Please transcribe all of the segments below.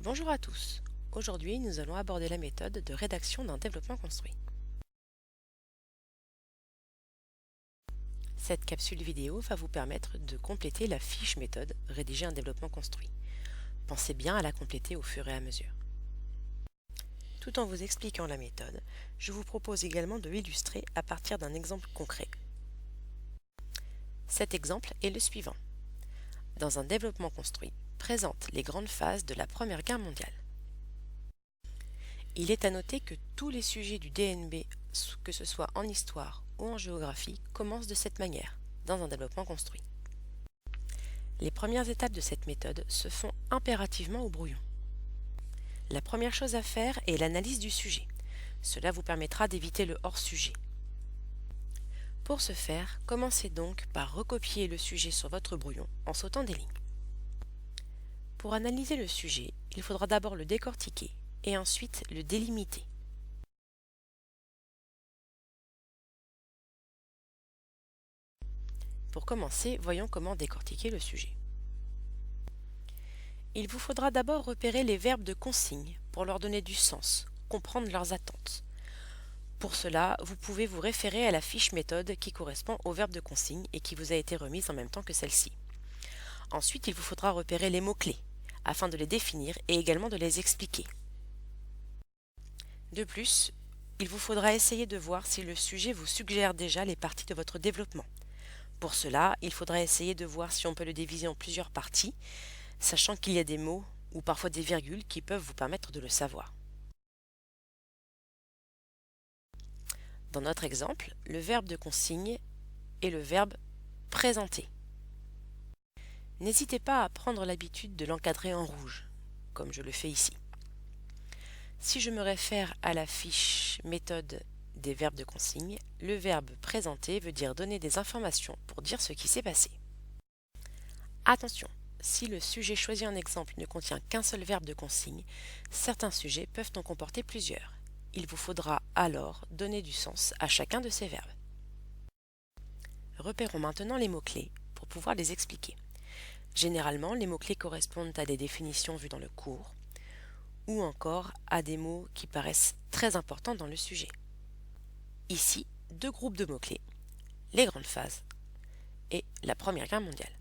Bonjour à tous. Aujourd'hui, nous allons aborder la méthode de rédaction d'un développement construit. Cette capsule vidéo va vous permettre de compléter la fiche méthode Rédiger un développement construit. Pensez bien à la compléter au fur et à mesure. Tout en vous expliquant la méthode, je vous propose également de l'illustrer à partir d'un exemple concret. Cet exemple est le suivant. Dans un développement construit, présente les grandes phases de la Première Guerre mondiale. Il est à noter que tous les sujets du DNB, que ce soit en histoire ou en géographie, commencent de cette manière, dans un développement construit. Les premières étapes de cette méthode se font impérativement au brouillon. La première chose à faire est l'analyse du sujet. Cela vous permettra d'éviter le hors-sujet. Pour ce faire, commencez donc par recopier le sujet sur votre brouillon en sautant des lignes. Pour analyser le sujet, il faudra d'abord le décortiquer et ensuite le délimiter. Pour commencer, voyons comment décortiquer le sujet. Il vous faudra d'abord repérer les verbes de consigne pour leur donner du sens, comprendre leurs attentes. Pour cela, vous pouvez vous référer à la fiche méthode qui correspond au verbe de consigne et qui vous a été remise en même temps que celle-ci. Ensuite, il vous faudra repérer les mots-clés, afin de les définir et également de les expliquer. De plus, il vous faudra essayer de voir si le sujet vous suggère déjà les parties de votre développement. Pour cela, il faudra essayer de voir si on peut le diviser en plusieurs parties, sachant qu'il y a des mots ou parfois des virgules qui peuvent vous permettre de le savoir. Dans notre exemple, le verbe de consigne est le verbe présenter. N'hésitez pas à prendre l'habitude de l'encadrer en rouge, comme je le fais ici. Si je me réfère à la fiche méthode des verbes de consigne, le verbe présenter veut dire donner des informations pour dire ce qui s'est passé. Attention, si le sujet choisi en exemple ne contient qu'un seul verbe de consigne, certains sujets peuvent en comporter plusieurs. Il vous faudra alors donner du sens à chacun de ces verbes. Repérons maintenant les mots-clés pour pouvoir les expliquer. Généralement, les mots-clés correspondent à des définitions vues dans le cours ou encore à des mots qui paraissent très importants dans le sujet. Ici, deux groupes de mots-clés, les grandes phases et la Première Guerre mondiale.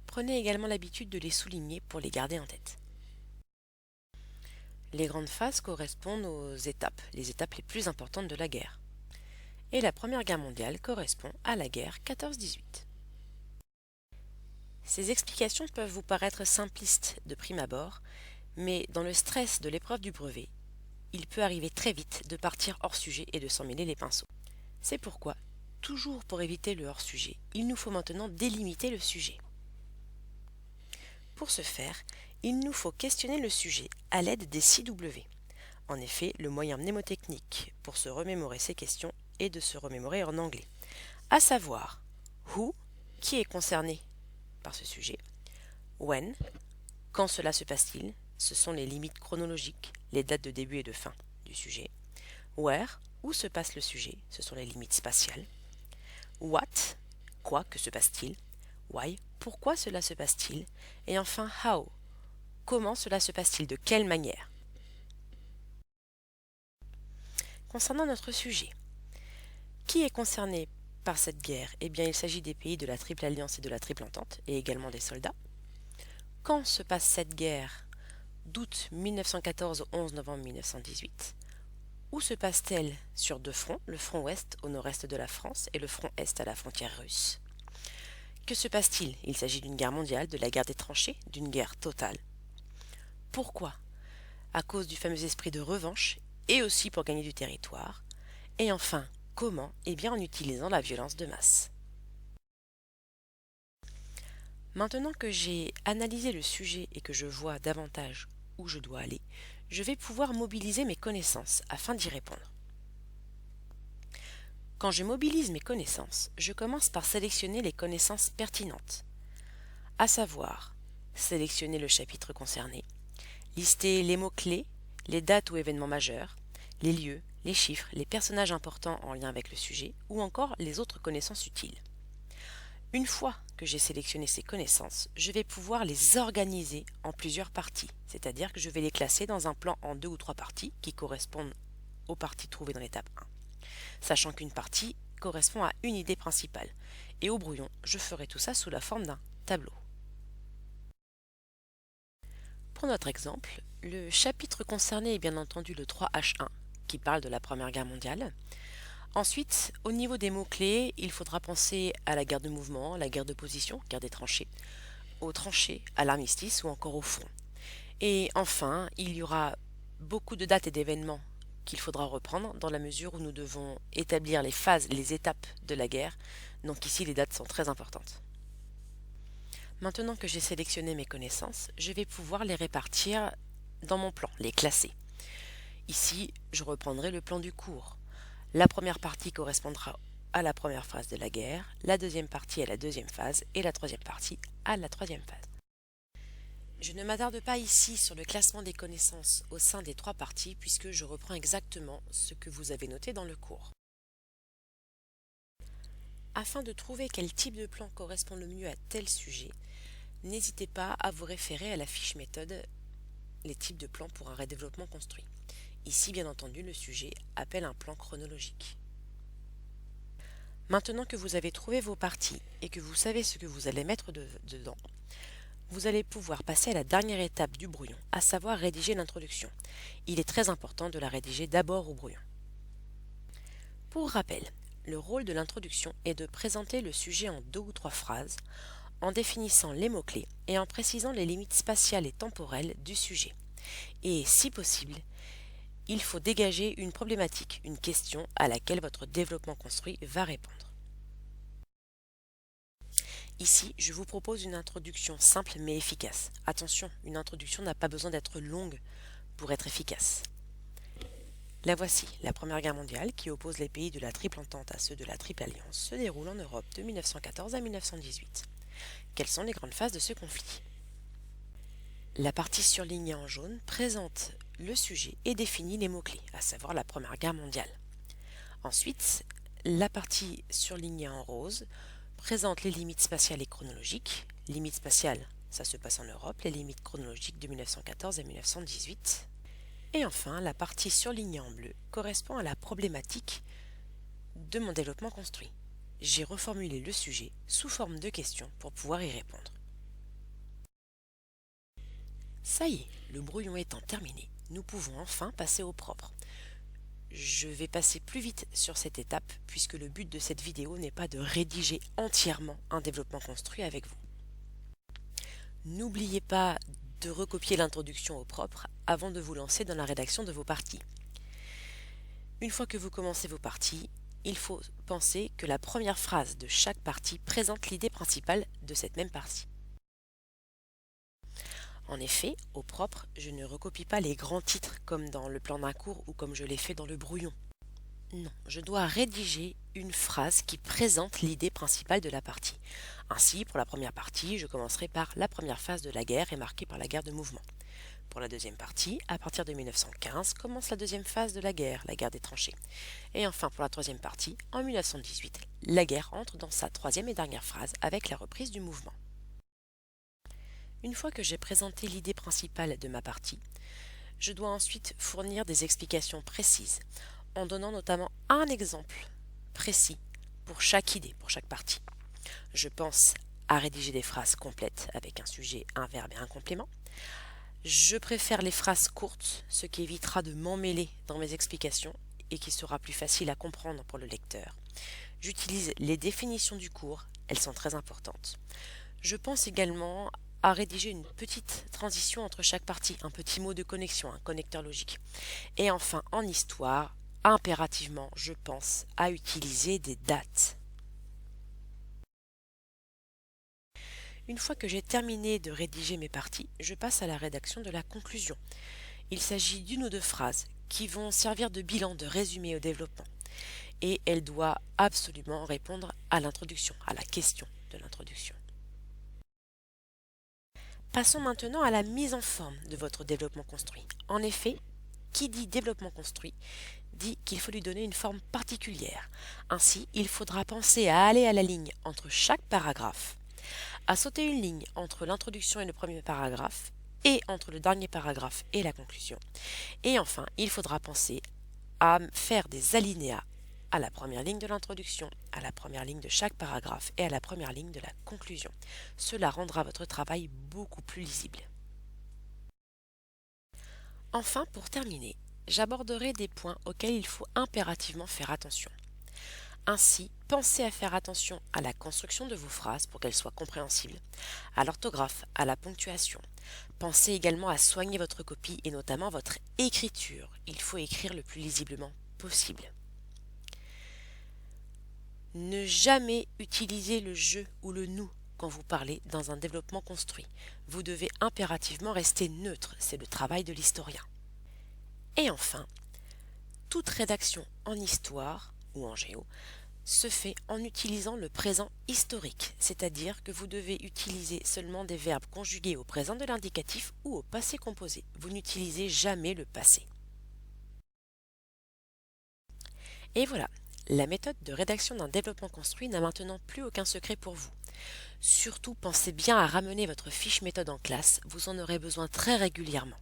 Prenez également l'habitude de les souligner pour les garder en tête. Les grandes phases correspondent aux étapes, les étapes les plus importantes de la guerre. Et la Première Guerre mondiale correspond à la guerre 14-18. Ces explications peuvent vous paraître simplistes de prime abord, mais dans le stress de l'épreuve du brevet, il peut arriver très vite de partir hors sujet et de s'en mêler les pinceaux. C'est pourquoi, toujours pour éviter le hors sujet, il nous faut maintenant délimiter le sujet. Pour ce faire, il nous faut questionner le sujet à l'aide des 6W. En effet, le moyen mnémotechnique pour se remémorer ces questions est de se remémorer en anglais, à savoir who, qui est concerné par ce sujet, when, quand cela se passe-t-il, ce sont les limites chronologiques, les dates de début et de fin du sujet, where, où se passe le sujet, ce sont les limites spatiales, what, quoi, que se passe-t-il, why, pourquoi cela se passe-t-il, et enfin how, comment cela se passe-t-il, de quelle manière. Concernant notre sujet, qui est concerné par cette guerre? Eh bien, il s'agit des pays de la Triple Alliance et de la Triple Entente, et également des soldats. Quand se passe cette guerre? D'août 1914 au 11 novembre 1918. Où se passe-t-elle? Sur deux fronts, le front ouest au nord-est de la France et le front est à la frontière russe. Que se passe-t-il? Il s'agit d'une guerre mondiale, de la guerre des tranchées, d'une guerre totale. Pourquoi? À cause du fameux esprit de revanche et aussi pour gagner du territoire. Et enfin, comment? Eh bien en utilisant la violence de masse. Maintenant que j'ai analysé le sujet et que je vois davantage où je dois aller, je vais pouvoir mobiliser mes connaissances afin d'y répondre. Quand je mobilise mes connaissances, je commence par sélectionner les connaissances pertinentes, à savoir sélectionner le chapitre concerné, lister les mots-clés, les dates ou événements majeurs, les lieux, les chiffres, les personnages importants en lien avec le sujet ou encore les autres connaissances utiles. Une fois que j'ai sélectionné ces connaissances, je vais pouvoir les organiser en plusieurs parties, c'est-à-dire que je vais les classer dans un plan en 2 ou 3 parties qui correspondent aux parties trouvées dans l'étape 1, sachant qu'une partie correspond à une idée principale. Et au brouillon, je ferai tout ça sous la forme d'un tableau. Pour notre exemple, le chapitre concerné est bien entendu le 3H1, qui parle de la Première Guerre mondiale. Ensuite, au niveau des mots-clés, il faudra penser à la guerre de mouvement, la guerre de position, guerre des tranchées, aux tranchées, à l'armistice ou encore au front. Et enfin, il y aura beaucoup de dates et d'événements qu'il faudra reprendre dans la mesure où nous devons établir les phases, les étapes de la guerre. Donc ici, les dates sont très importantes. Maintenant que j'ai sélectionné mes connaissances, je vais pouvoir les répartir dans mon plan, les classer. Ici, je reprendrai le plan du cours. La première partie correspondra à la première phase de la guerre, la deuxième partie à la deuxième phase et la troisième partie à la troisième phase. Je ne m'attarde pas ici sur le classement des connaissances au sein des 3 parties puisque je reprends exactement ce que vous avez noté dans le cours. Afin de trouver quel type de plan correspond le mieux à tel sujet, n'hésitez pas à vous référer à la fiche méthode les types de plans pour un redéveloppement construit. Ici, bien entendu, le sujet appelle un plan chronologique. Maintenant que vous avez trouvé vos parties et que vous savez ce que vous allez mettre dedans, vous allez pouvoir passer à la dernière étape du brouillon, à savoir rédiger l'introduction. Il est très important de la rédiger d'abord au brouillon. Pour rappel, le rôle de l'introduction est de présenter le sujet en 2 ou 3 phrases, en définissant les mots-clés et en précisant les limites spatiales et temporelles du sujet. Et, si possible, il faut dégager une problématique, une question à laquelle votre développement construit va répondre. Ici, je vous propose une introduction simple mais efficace. Attention, une introduction n'a pas besoin d'être longue pour être efficace. La voici, la Première Guerre mondiale, qui oppose les pays de la Triple Entente à ceux de la Triple Alliance, se déroule en Europe de 1914 à 1918. Quelles sont les grandes phases de ce conflit? La partie surlignée en jaune présente le sujet et définit les mots-clés, à savoir la Première Guerre mondiale. Ensuite, la partie surlignée en rose présente les limites spatiales et chronologiques. Limites spatiales, ça se passe en Europe, les limites chronologiques de 1914 à 1918. Et enfin, la partie surlignée en bleu correspond à la problématique de mon développement construit. J'ai reformulé le sujet sous forme de questions pour pouvoir y répondre. Ça y est, le brouillon étant terminé, nous pouvons enfin passer au propre. Je vais passer plus vite sur cette étape puisque le but de cette vidéo n'est pas de rédiger entièrement un développement construit avec vous. N'oubliez pas de recopier l'introduction au propre avant de vous lancer dans la rédaction de vos parties. Une fois que vous commencez vos parties, il faut penser que la première phrase de chaque partie présente l'idée principale de cette même partie. En effet, au propre, je ne recopie pas les grands titres comme dans le plan d'un cours ou comme je l'ai fait dans le brouillon. Non, je dois rédiger une phrase qui présente l'idée principale de la partie. Ainsi, pour la première partie, je commencerai par la première phase de la guerre est marquée par la guerre de mouvement. Pour la deuxième partie, à partir de 1915, commence la deuxième phase de la guerre des tranchées. Et enfin, pour la troisième partie, en 1918, la guerre entre dans sa troisième et dernière phrase avec la reprise du mouvement. Une fois que j'ai présenté l'idée principale de ma partie, je dois ensuite fournir des explications précises, en donnant notamment un exemple précis pour chaque idée, pour chaque partie. Je pense à rédiger des phrases complètes avec un sujet, un verbe et un complément. Je préfère les phrases courtes, ce qui évitera de m'emmêler dans mes explications et qui sera plus facile à comprendre pour le lecteur. J'utilise les définitions du cours, elles sont très importantes. Je pense également à rédiger une petite transition entre chaque partie, un petit mot de connexion, un connecteur logique. Et enfin, en histoire, impérativement, je pense à utiliser des dates. Une fois que j'ai terminé de rédiger mes parties, je passe à la rédaction de la conclusion. Il s'agit d'une ou deux phrases qui vont servir de bilan, de résumé au développement. Et elle doit absolument répondre à l'introduction, à la question de l'introduction. Passons maintenant à la mise en forme de votre développement construit. En effet, qui dit développement construit dit qu'il faut lui donner une forme particulière. Ainsi, il faudra penser à aller à la ligne entre chaque paragraphe, à sauter une ligne entre l'introduction et le premier paragraphe, et entre le dernier paragraphe et la conclusion. Et enfin, il faudra penser à faire des alinéas à la première ligne de l'introduction, à la première ligne de chaque paragraphe et à la première ligne de la conclusion. Cela rendra votre travail beaucoup plus lisible. Enfin, pour terminer, j'aborderai des points auxquels il faut impérativement faire attention. Ainsi, pensez à faire attention à la construction de vos phrases pour qu'elles soient compréhensibles, à l'orthographe, à la ponctuation. Pensez également à soigner votre copie et notamment votre écriture. Il faut écrire le plus lisiblement possible. Ne jamais utiliser le je ou le nous quand vous parlez dans un développement construit. Vous devez impérativement rester neutre, c'est le travail de l'historien. Et enfin, toute rédaction en histoire ou en géo se fait en utilisant le présent historique, c'est-à-dire que vous devez utiliser seulement des verbes conjugués au présent de l'indicatif ou au passé composé. Vous n'utilisez jamais le passé. Et voilà, la méthode de rédaction d'un développement construit n'a maintenant plus aucun secret pour vous. Surtout, pensez bien à ramener votre fiche méthode en classe, vous en aurez besoin très régulièrement.